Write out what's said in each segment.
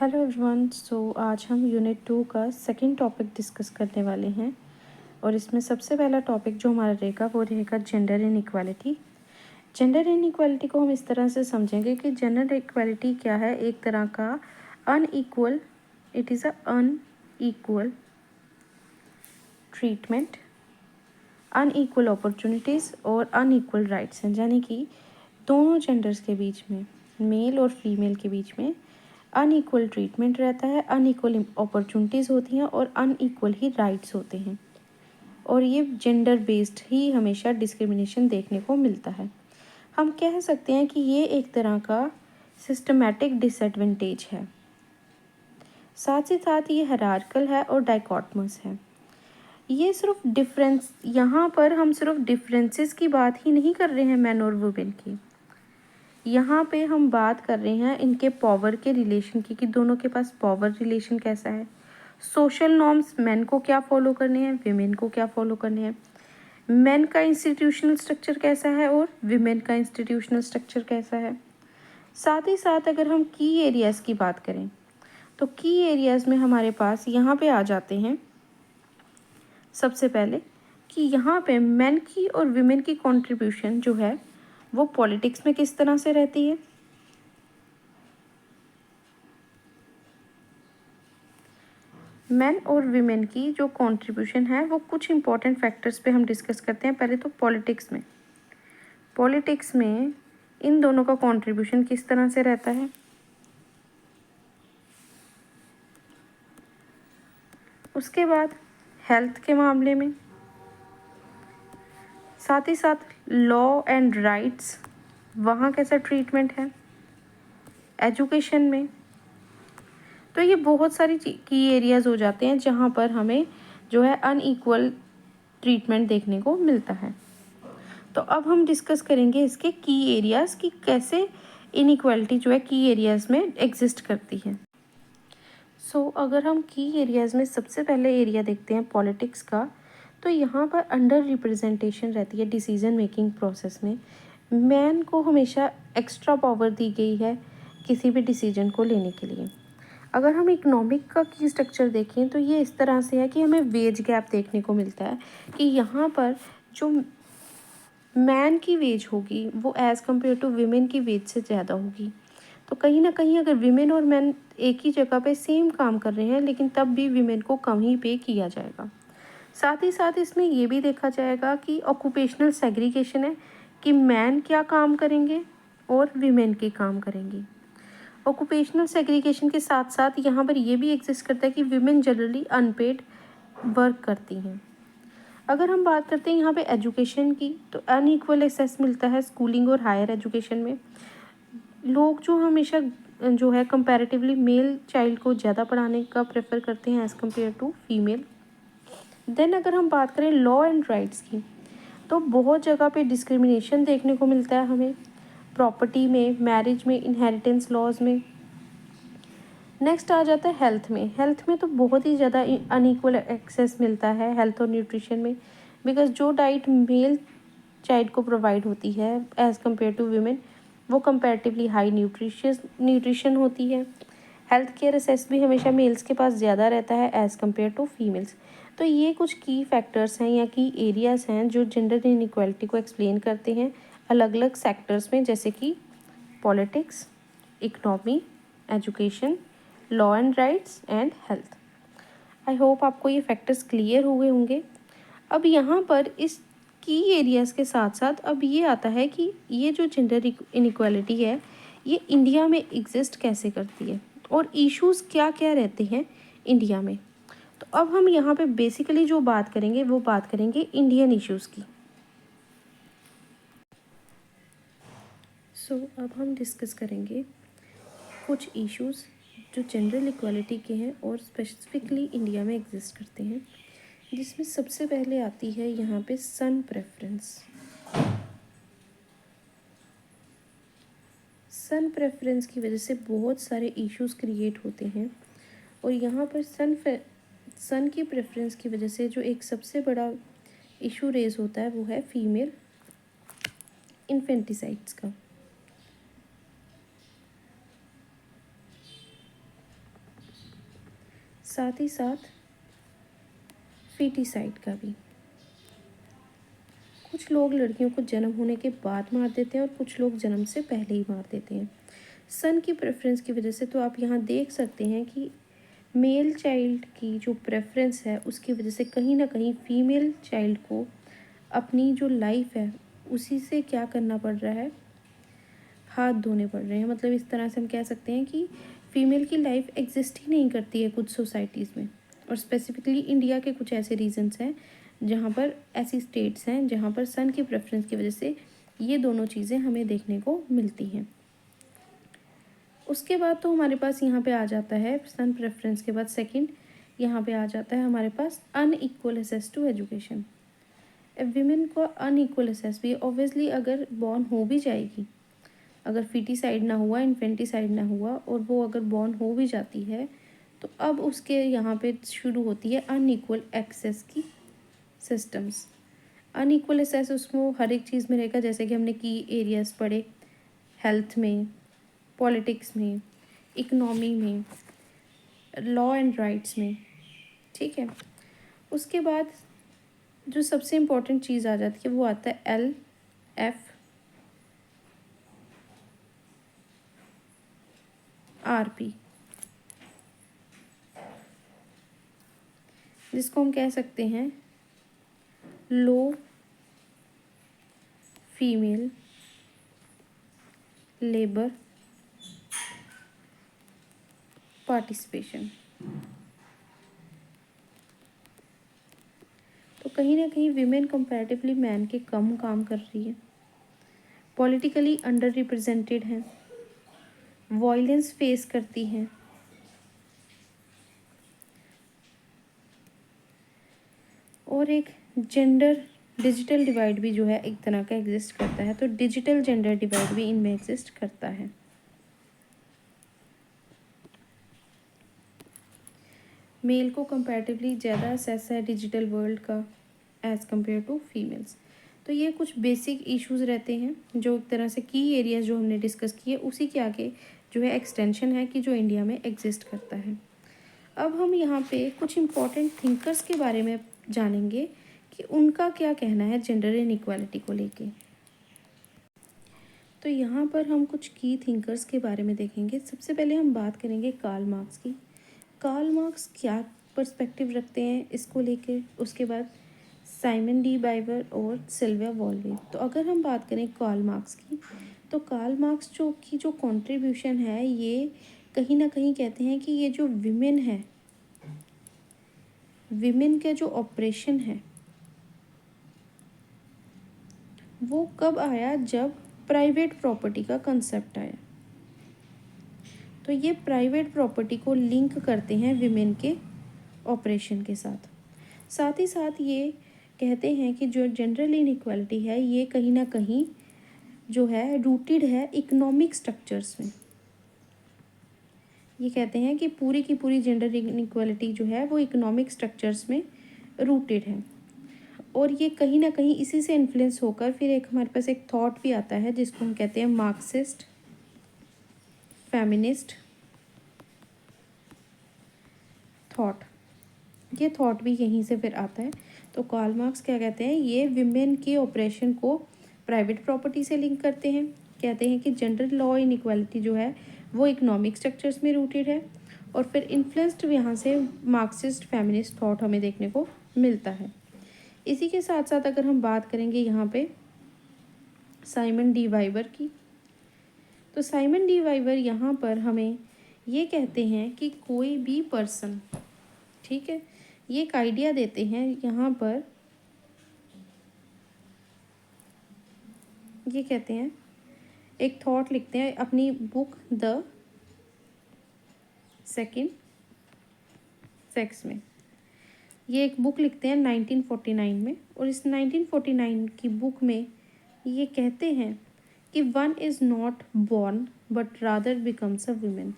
Hello everyone. आज हम unit 2 का सेकंड टॉपिक डिस्कस करने वाले हैं और इसमें सबसे पहला टॉपिक जो हमारा रहेगा वो रहेगा जेंडर इनइक्वालिटी। जेंडर इनइक्वालिटी को हम इस तरह से समझेंगे कि जेंडर इक्वालिटी क्या है, एक तरह का unequal, it is a unequal treatment, unequal opportunities और अनइक्वल राइट्स हैं, यानी कि दोनों जेंडर्स के बीच में, मेल और फीमेल के बीच में अनइक्वल ट्रीटमेंट रहता है, अनइक्वल अपॉर्चुनिटीज़ होती हैं और अनइक्वल ही राइट्स होते हैं। और ये जेंडर बेस्ड ही हमेशा डिस्क्रिमिनेशन देखने को मिलता है। हम कह सकते हैं कि ये एक तरह का सिस्टमैटिक डिसएडवांटेज है, साथ ही साथ ये हायरार्किकल है और डाइकोटमस है। ये सिर्फ डिफरेंस, यहाँ पर हम सिर्फ डिफरेंसेस की बात ही नहीं कर रहे हैं मैन और वुमेन की, यहाँ पे हम बात कर रहे हैं इनके पावर के रिलेशन की, कि दोनों के पास पावर रिलेशन कैसा है, सोशल नॉर्म्स मेन को क्या फॉलो करने हैं, विमेन को क्या फॉलो करने हैं, मेन का इंस्टीट्यूशनल स्ट्रक्चर कैसा है और विमेन का इंस्टीट्यूशनल स्ट्रक्चर कैसा है। साथ ही साथ अगर हम की एरियाज़ की बात करें तो की एरियाज़ में हमारे पास यहाँ पे आ जाते हैं सबसे पहले कि यहाँ पे मेन की और विमेन की कंट्रीब्यूशन जो है वो पॉलिटिक्स में किस तरह से रहती है। मेन और विमेन की जो कंट्रीब्यूशन है वो कुछ इंपॉर्टेंट फैक्टर्स पे हम डिस्कस करते हैं। पहले तो पॉलिटिक्स में इन दोनों का कंट्रीब्यूशन किस तरह से रहता है। उसके बाद हेल्थ के मामले में, साथ ही साथ लॉ एंड राइट्स, वहाँ कैसा ट्रीटमेंट है, एजुकेशन में। तो ये बहुत सारी की एरियाज़ हो जाते हैं जहाँ पर हमें जो है अनइक्वल ट्रीटमेंट देखने को मिलता है। तो अब हम डिस्कस करेंगे इसके की एरियाज़ की कैसे इनइक्वालिटी जो है की एरियाज़ में एग्जिस्ट करती है। अगर हम की एरियाज़ में सबसे पहले एरिया देखते हैं पॉलिटिक्स का, तो यहाँ पर अंडर रिप्रेजेंटेशन रहती है डिसीजन मेकिंग प्रोसेस में। मैन को हमेशा एक्स्ट्रा पावर दी गई है किसी भी डिसीजन को लेने के लिए। अगर हम इकोनॉमिक का की स्ट्रक्चर देखें तो ये इस तरह से है कि हमें वेज गैप देखने को मिलता है कि यहाँ पर जो मैन की वेज होगी वो एज़ कम्पेयर टू विमेन की वेज से ज़्यादा होगी। तो कहीं ना कहीं अगर विमेन और मैन एक ही जगह पे सेम काम कर रहे हैं लेकिन तब भी विमेन को कम ही पे किया जाएगा। साथ ही साथ इसमें ये भी देखा जाएगा कि ऑक्यूपेशनल सेग्रीगेशन है कि मैन क्या काम करेंगे और विमेन के काम करेंगे। ऑक्यूपेशनल सेग्रीगेशन के साथ साथ यहाँ पर ये भी एग्जिस्ट करता है कि विमेन जनरली अनपेड वर्क करती हैं। अगर हम बात करते हैं यहाँ पे एजुकेशन की, तो अनइक्वल एक्सेस मिलता है स्कूलिंग और हायर एजुकेशन में। लोग जो हमेशा जो है कंपैरेटिवली मेल चाइल्ड को ज़्यादा पढ़ाने का प्रेफर करते हैं as compare to female. Then अगर हम बात करें लॉ एंड राइट्स की, तो बहुत जगह पे डिस्क्रिमिनेशन देखने को मिलता है हमें, प्रॉपर्टी में, मैरिज में, इनहेरिटेंस लॉज में। नेक्स्ट आ जाता है हेल्थ में तो बहुत ही ज़्यादा अनइक्वल एक्सेस मिलता है हेल्थ और न्यूट्रिशन में, बिकॉज जो डाइट मेल चाइल्ड को प्रोवाइड होती है एज़ कम्पेयर टू वीमेन वो कंपैरेटिवली हाई न्यूट्रिशन होती है। हेल्थ केयर एक्सेस भी हमेशा मेल्स के पास ज़्यादा रहता है एज़ कम्पेयर टू फीमेल्स। तो ये कुछ की फैक्टर्स हैं या की एरियाज़ हैं जो जेंडर इनइक्वालिटी को एक्सप्लेन करते हैं अलग अलग सेक्टर्स में, जैसे कि politics, economy, education, law and rights and health. I hope आपको ये फैक्टर्स क्लियर हुए होंगे। अब यहाँ पर इस की एरियाज़ के साथ साथ अब ये आता है कि ये जो जेंडर इनइक्वालिटी है ये इंडिया में एग्जिस्ट कैसे करती है और इश्यूज़ क्या क्या रहते हैं इंडिया में। तो अब हम यहाँ पे बेसिकली जो बात करेंगे वो बात करेंगे इंडियन इश्यूज़ की। अब हम डिस्कस करेंगे कुछ इश्यूज़ जो जेंडर इक्वालिटी के हैं और स्पेसिफिकली इंडिया में एग्जिस्ट करते हैं, जिसमें सबसे पहले आती है यहाँ पे सन प्रेफरेंस। सन प्रेफरेंस की वजह से बहुत सारे इश्यूज़ क्रिएट होते हैं और यहाँ पर सन की प्रेफरेंस की वजह से जो एक सबसे बड़ा इशू रेज होता है वो है फीमेल इन्फेंटिसाइड्स का। साथ ही साथ फीटिसाइड का भी। कुछ लोग लड़कियों को जन्म होने के बाद मार देते हैं और कुछ लोग जन्म से पहले ही मार देते हैं सन की प्रेफरेंस की वजह से। तो आप यहाँ देख सकते हैं कि मेल चाइल्ड की जो प्रेफरेंस है उसकी वजह से कहीं ना कहीं फीमेल चाइल्ड को अपनी जो लाइफ है उसी से क्या करना पड़ रहा है, हाथ धोने पड़ रहे हैं। मतलब इस तरह से हम कह सकते हैं कि फीमेल की लाइफ एग्जिस्ट ही नहीं करती है कुछ सोसाइटीज़ में। और स्पेसिफिकली इंडिया के कुछ ऐसे रीजंस हैं जहाँ पर, ऐसी स्टेट्स हैं जहाँ पर सन की प्रेफरेंस की वजह से ये दोनों चीज़ें हमें देखने को मिलती हैं। उसके बाद तो हमारे पास यहाँ पे आ जाता है सन प्रेफरेंस के बाद सेकंड, यहाँ पे आ जाता है हमारे पास unequal access to education. Women को अनइक्वल एक्सेस भी ऑब्वियसली, अगर बॉर्न हो भी जाएगी, अगर फीटिसाइड ना हुआ, इन्फेंटिसाइड ना हुआ और वो अगर बॉर्न हो भी जाती है तो अब उसके यहाँ पे शुरू होती है अनइक्वल एक्सेस की सिस्टम्स। अनइक्वल एक्सेस उसमें हर एक चीज़ में रहेगा, जैसे कि हमने की एरियाज पढ़े, हेल्थ में, पॉलिटिक्स में, इकोनॉमी में, लॉ एंड राइट्स में। ठीक है, उसके बाद जो सबसे इम्पोर्टेंट चीज़ आ जाती है वो आता है LFRP, जिसको हम कह सकते हैं लो फीमेल लेबर पार्टिसिपेशन। तो कहीं ना कहीं विमेन कंपैरेटिवली मैन के कम काम कर रही है, पॉलिटिकली अंडर रिप्रेजेंटेड हैं, वॉयलेंस फेस करती हैं, और एक जेंडर डिजिटल डिवाइड भी जो है एक तरह का एग्जिस्ट करता है। तो डिजिटल जेंडर डिवाइड भी इनमें एग्जिस्ट करता है। मेल को कंपैरेटिवली ज़्यादा एक्सेस है डिजिटल वर्ल्ड का एज़ कम्पेयर टू फीमेल्स। तो ये कुछ बेसिक इश्यूज रहते हैं जो एक तरह से की एरियाज जो हमने डिस्कस किए उसी के आगे जो है एक्सटेंशन है कि जो इंडिया में एग्जिस्ट करता है। अब हम यहाँ पे कुछ इम्पोर्टेंट थिंकर्स के बारे में जानेंगे कि उनका क्या कहना है जेंडर इनइक्वालिटी को लेके। तो यहाँ पर हम कुछ की थिंकर्स के बारे में देखेंगे। सबसे पहले हम बात करेंगे कार्ल मार्क्स की। कार्ल मार्क्स क्या पर्सपेक्टिव रखते हैं इसको लेके, उसके बाद साइमन डी बाइवर और सिल्विया वॉल्वे। तो अगर हम बात करें कार्ल मार्क्स की, तो कार्ल मार्क्स जो कंट्रीब्यूशन है ये कहीं ना कहीं कहते हैं कि ये जो विमेन है, विमेन का जो ऑपरेशन है वो कब आया, जब प्राइवेट प्रॉपर्टी का कंसेप्ट आया। तो ये प्राइवेट प्रॉपर्टी को लिंक करते हैं विमेन के ऑपरेशन के साथ। साथ ही साथ ये कहते हैं कि जो जेंडर इनइक्वालिटी है ये कहीं ना कहीं जो है रूटेड है इकोनॉमिक स्ट्रक्चर्स में। ये कहते हैं कि पूरी की पूरी जेंडर इनइक्वालिटी जो है वो इकोनॉमिक स्ट्रक्चर्स में रूटेड है, और ये कहीं ना कहीं इसी से इन्फ्लुएंस होकर फिर एक हमारे पास एक थॉट भी आता है जिसको हम कहते हैं मार्क्सिस्ट फेमिनिस्ट थॉट। ये थॉट भी यहीं से फिर आता है। तो कार्ल मार्क्स क्या कहते हैं, ये विमेन के ऑपरेशन को प्राइवेट प्रॉपर्टी से लिंक करते हैं, कहते हैं कि जेंडर लॉ इनइक्वालिटी जो है वो इकोनॉमिक स्ट्रक्चर्स में रूटेड है, और फिर इन्फ्लुएंस्ड यहाँ से मार्क्सिस्ट फेमिनिस्ट थॉट हमें देखने को मिलता है। इसी के साथ साथ अगर हम बात करेंगे यहाँ पे साइमन डी वाइवर की, तो साइमन डी वाइवर यहाँ पर हमें ये कहते हैं कि कोई भी पर्सन, ठीक है, ये एक आइडिया देते हैं यहाँ पर, ये कहते हैं एक थॉट लिखते हैं अपनी बुक द सेकंड सेक्स में। ये एक बुक लिखते हैं 1949 में, और इस 1949 की बुक में ये कहते हैं कि one is not born but rather becomes a women,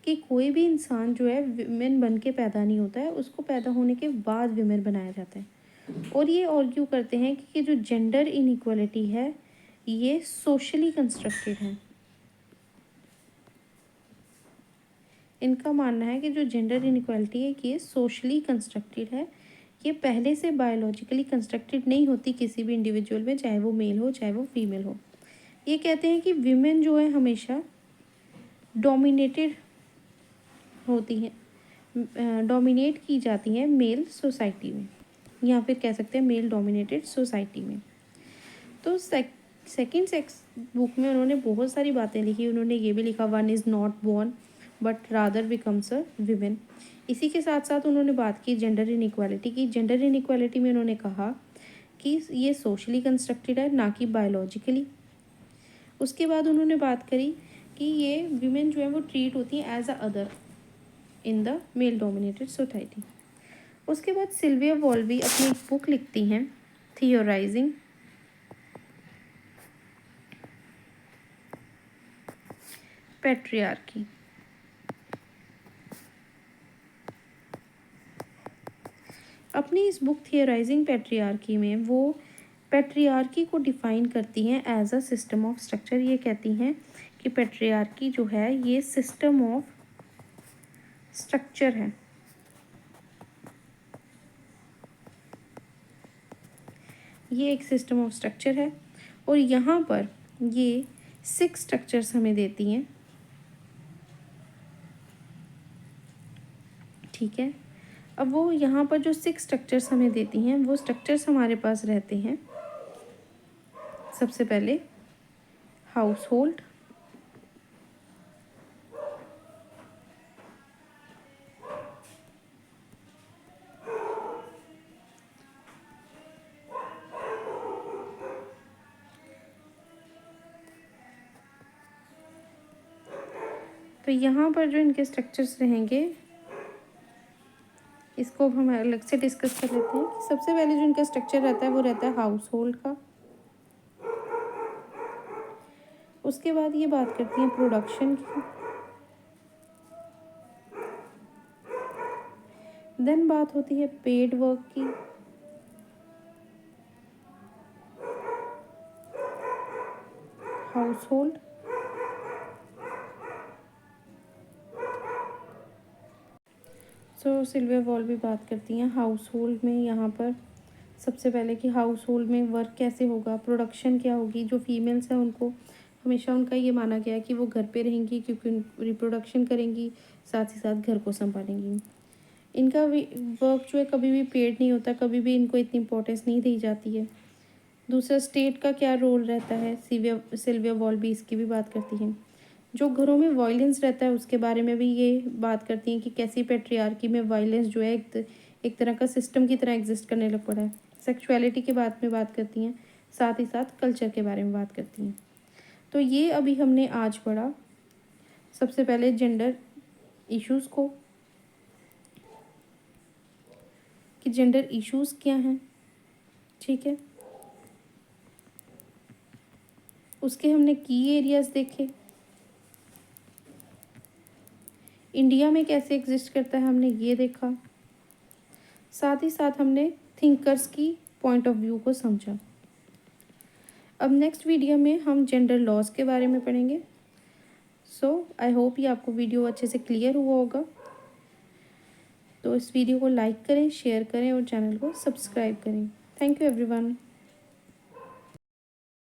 कि कोई भी इंसान जो है विमेन बन के पैदा नहीं होता है, उसको पैदा होने के बाद विमेन बनाया जाता है। और ये आर्ग्यू करते हैं कि जो जेंडर इनइक्वालिटी है ये सोशली कंस्ट्रक्टेड है। इनका मानना है कि जो जेंडर इनइक्वालिटी है ये सोशली कंस्ट्रक्टेड है, ये पहले से बायोलॉजिकली कंस्ट्रक्टेड नहीं होती किसी भी इंडिविजुअल में, चाहे वो मेल हो चाहे वो फीमेल हो। ये कहते हैं कि विमेन जो है हमेशा डोमिनेटेड होती हैं, डोमिनेट की जाती हैं मेल सोसाइटी में, या फिर कह सकते हैं मेल डोमिनेटेड सोसाइटी में। तो सेकेंड सेक्स बुक में उन्होंने बहुत सारी बातें लिखी। उन्होंने ये भी लिखा, one is not born but rather becomes a women. इसी के साथ साथ उन्होंने बात की जेंडर इनइक्वालिटी की। जेंडर इनइक्वालिटी में उन्होंने कहा कि ये सोशली कंस्ट्रक्टेड है, ना कि बायोलॉजिकली। उसके बाद उन्होंने बात करी कि ये विमेन जो है वो ट्रीट होती हैं as a other in the male dominated society. उसके बाद सिल्विया वॉल्वी अपनी एक बुक लिखती हैं, थियोराइजिंग पैट्रियार्की। अपनी इस बुक थियोराइजिंग पैट्रियार्की में वो पैट्रियार्की को डिफाइन करती हैं as a system of structure. ये कहती हैं कि पैट्रियार्की जो है ये सिस्टम ऑफ स्ट्रक्चर है। ये एक सिस्टम ऑफ स्ट्रक्चर है और यहाँ पर ये 6 स्ट्रक्चर्स हमें देती हैं, ठीक है। अब वो यहाँ पर जो 6 स्ट्रक्चर्स हमें देती हैं वो स्ट्रक्चर्स हमारे पास रहते हैं। सबसे पहले हाउस होल्ड, तो यहाँ पर जो इनके स्ट्रक्चर्स रहेंगे इसको अब हम अलग से डिस्कस कर लेते हैं। कि सबसे पहले जो इनका स्ट्रक्चर रहता है वो रहता है हाउस होल्ड का। उसके बाद ये बात करती हैं प्रोडक्शन की, देन बात होती है पेड वर्क की, हाउस होल्ड, सो सिल्विया वॉल भी बात करती हैं हाउस होल्ड में। यहाँ पर सबसे पहले कि हाउस होल्ड में वर्क कैसे होगा, प्रोडक्शन क्या होगी। जो फीमेल्स हैं उनको हमेशा उनका ये माना गया है कि वो घर पे रहेंगी क्योंकि रिप्रोडक्शन करेंगी, साथ ही साथ घर को संभालेंगी। इनका भी वर्क जो है कभी भी पेड नहीं होता, कभी भी इनको इतनी इंपॉर्टेंस नहीं दी जाती है। दूसरा, स्टेट का क्या रोल रहता है, सिल्विया वॉल भी इसकी भी बात करती हैं। जो घरों में वायलेंस रहता है उसके बारे में भी ये बात करती हैं कि कैसी पैट्रियार्की में वायलेंस जो है एक तरह का सिस्टम की तरह एग्जिस्ट करने लग पड़ा है। सेक्सुअलिटी के बारे में बात करती हैं, साथ ही साथ कल्चर के बारे में बात करती हैं। तो ये अभी हमने आज पढ़ा सबसे पहले जेंडर इश्यूज़ को, कि जेंडर इश्यूज़ क्या हैं, ठीक है। उसके हमने की एरियाज़ देखे, इंडिया में कैसे एग्जिस्ट करता है हमने ये देखा, साथ ही साथ हमने थिंकर्स की पॉइंट ऑफ व्यू को समझा। अब नेक्स्ट वीडियो में हम जेंडर लॉज के बारे में पढ़ेंगे। सो आई होप ये आपको वीडियो अच्छे से क्लियर हुआ होगा। तो इस वीडियो को लाइक करें, शेयर करें और चैनल को सब्सक्राइब करें। Thank you everyone.